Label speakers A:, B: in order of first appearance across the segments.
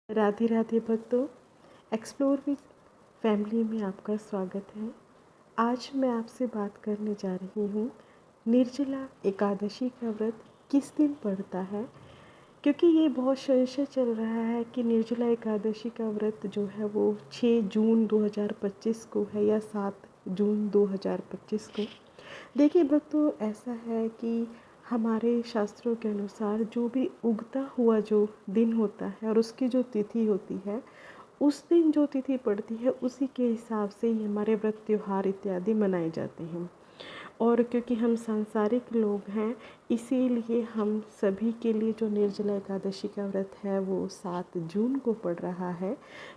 A: राधे राधे भक्तों, explore with family में आपका स्वागत है। आज मैं आपसे बात करने जा रही हूँ निर्जला एकादशी का व्रत किस दिन पड़ता है, क्योंकि ये बहुत संशय चल रहा है कि निर्जला एकादशी का व्रत जो है वो 6 जून 2025 को है या 7 जून 2025 को। देखिए भक्तों, ऐसा है कि हमारे शास्त्रों के अनुसार जो भी उगता हुआ जो दिन होता है और उसकी जो तिथि होती है, उस दिन जो तिथि पड़ती है उसी के हिसाब से ही हमारे व्रत त्योहार इत्यादि मनाए जाते हैं। और क्योंकि हम सांसारिक लोग हैं, इसीलिए हम सभी के लिए जो निर्जला एकादशी का व्रत है वो 7 जून को पड़ रहा है।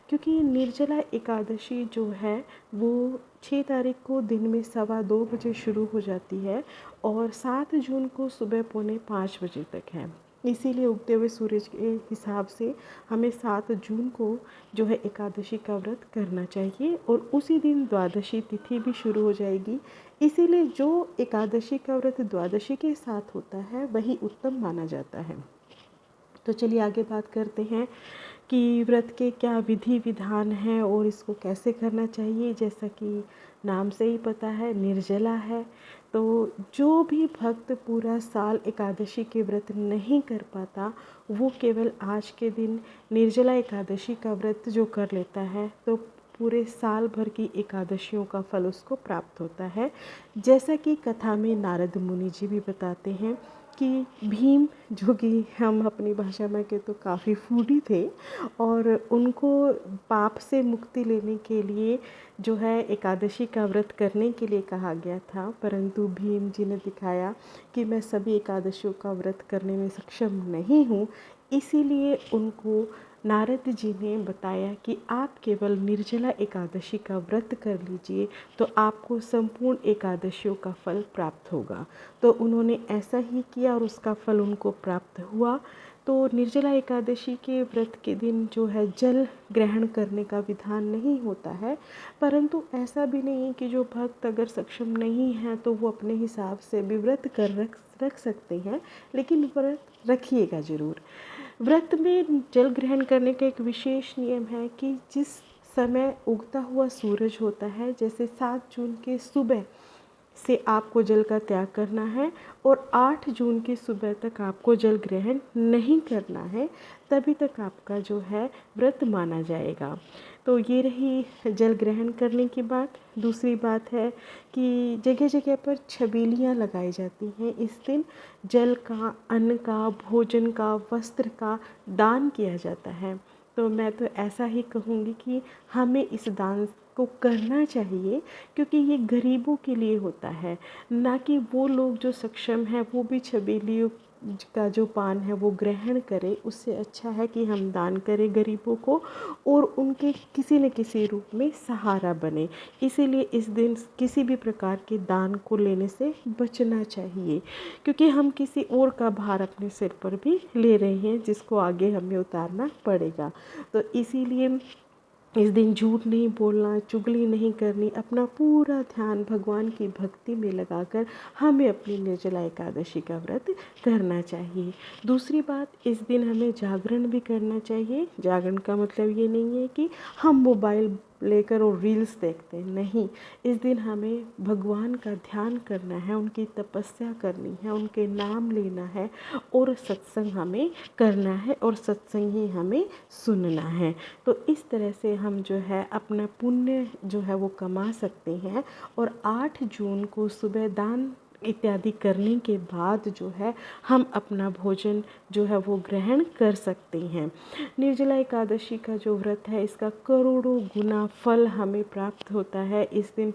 A: क्योंकि निर्जला एकादशी जो है वो 6 तारीख को दिन में 2:15 बजे शुरू हो जाती है और 7 जून को सुबह 4:45 तक है। इसीलिए उगते हुए सूरज के हिसाब से हमें 7 जून को जो है एकादशी का व्रत करना चाहिए और उसी दिन द्वादशी तिथि भी शुरू हो जाएगी। इसीलिए जो एकादशी का व्रत द्वादशी के साथ होता है वही उत्तम माना जाता है। तो चलिए आगे बात करते हैं कि व्रत के क्या विधि विधान हैं और इसको कैसे करना चाहिए। जैसा कि नाम से ही पता है, निर्जला है, तो जो भी भक्त पूरा साल एकादशी के व्रत नहीं कर पाता, वो केवल आज के दिन निर्जला एकादशी का व्रत जो कर लेता है तो पूरे साल भर की एकादशियों का फल उसको प्राप्त होता है। जैसा कि कथा में नारद मुनि जी भी बताते हैं कि भीम, जो कि हम अपनी भाषा में कहते तो काफ़ी फूडी थे, और उनको पाप से मुक्ति लेने के लिए जो है एकादशी का व्रत करने के लिए कहा गया था, परंतु भीम जी ने दिखाया कि मैं सभी एकादशियों का व्रत करने में सक्षम नहीं हूँ। इसीलिए उनको नारद जी ने बताया कि आप केवल निर्जला एकादशी का व्रत कर लीजिए तो आपको संपूर्ण एकादशियों का फल प्राप्त होगा। तो उन्होंने ऐसा ही किया और उसका फल उनको प्राप्त हुआ। तो निर्जला एकादशी के व्रत के दिन जो है जल ग्रहण करने का विधान नहीं होता है, परंतु ऐसा भी नहीं है कि जो भक्त अगर सक्षम नहीं है तो वो अपने हिसाब से भी व्रत कर रख सकते हैं, लेकिन व्रत रखिएगा ज़रूर। व्रत में जल ग्रहण करने का एक विशेष नियम है कि जिस समय उगता हुआ सूरज होता है, जैसे 7 जून के सुबह से आपको जल का त्याग करना है और 8 जून की सुबह तक आपको जल ग्रहण नहीं करना है, तभी तक आपका जो है व्रत माना जाएगा। तो ये रही जल ग्रहण करने की बात। दूसरी बात है कि जगह जगह पर छबीलियाँ लगाई जाती हैं। इस दिन जल का, अन्न का, भोजन का, वस्त्र का दान किया जाता है। तो मैं तो ऐसा ही कहूँगी कि हमें इस दान को करना चाहिए, क्योंकि ये गरीबों के लिए होता है, ना कि वो लोग जो सक्षम हैं वो भी छबीलियों का जो पान है वो ग्रहण करें। उससे अच्छा है कि हम दान करें गरीबों को और उनके किसी न किसी रूप में सहारा बने। इसीलिए इस दिन किसी भी प्रकार के दान को लेने से बचना चाहिए, क्योंकि हम किसी और का भार अपने सिर पर भी ले रहे हैं जिसको आगे हमें उतारना पड़ेगा। तो इसीलिए इस दिन झूठ नहीं बोलना, चुगली नहीं करनी, अपना पूरा ध्यान भगवान की भक्ति में लगाकर हमें अपनी निर्जला एकादशी का व्रत करना चाहिए। दूसरी बात, इस दिन हमें जागरण भी करना चाहिए। जागरण का मतलब ये नहीं है कि हम मोबाइल लेकर और रील्स देखते हैं, नहीं। इस दिन हमें भगवान का ध्यान करना है, उनकी तपस्या करनी है, उनके नाम लेना है और सत्संग हमें करना है और सत्संग ही हमें सुनना है। तो इस तरह से हम जो है अपना पुण्य जो है वो कमा सकते हैं और 8 जून को सुबह दान इत्यादि करने के बाद जो है हम अपना भोजन जो है वो ग्रहण कर सकते हैं। निर्जला एकादशी का जो व्रत है, इसका करोड़ों गुना फल हमें प्राप्त होता है। इस दिन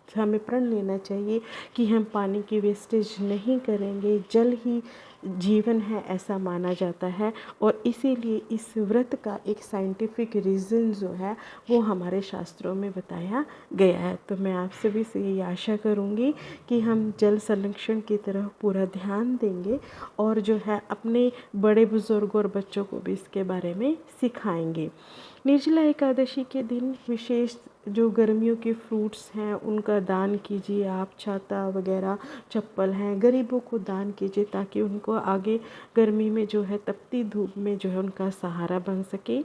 A: हमें प्रण लेना चाहिए कि हम पानी की वेस्टेज नहीं करेंगे, जल ही जीवन है ऐसा माना जाता है। और इसीलिए इस व्रत का एक साइंटिफिक रीज़न जो है वो हमारे शास्त्रों में बताया गया है। तो मैं आपसे भी यही आशा करूँगी कि हम जल संरक्षण की तरफ पूरा ध्यान देंगे और जो है अपने बड़े बुज़ुर्गों और बच्चों को भी इसके बारे में सिखाएंगे। निर्जला एकादशी के दिन विशेष जो गर्मियों के फ्रूट्स हैं उनका दान कीजिए आप, छाता वगैरह चप्पल हैं गरीबों को दान कीजिए ताकि उनको आगे गर्मी में जो है तपती धूप में जो है उनका सहारा बन सके।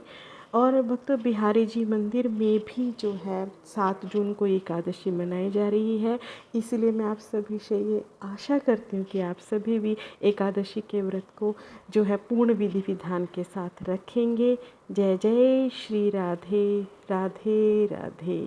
A: और भक्त बिहारी जी मंदिर में भी जो है 7 जून को एकादशी मनाई जा रही है, इसलिए मैं आप सभी से ये आशा करती हूँ कि आप सभी भी एकादशी के व्रत को जो है पूर्ण विधि विधान के साथ रखेंगे। जय जय श्री राधे राधे राधे।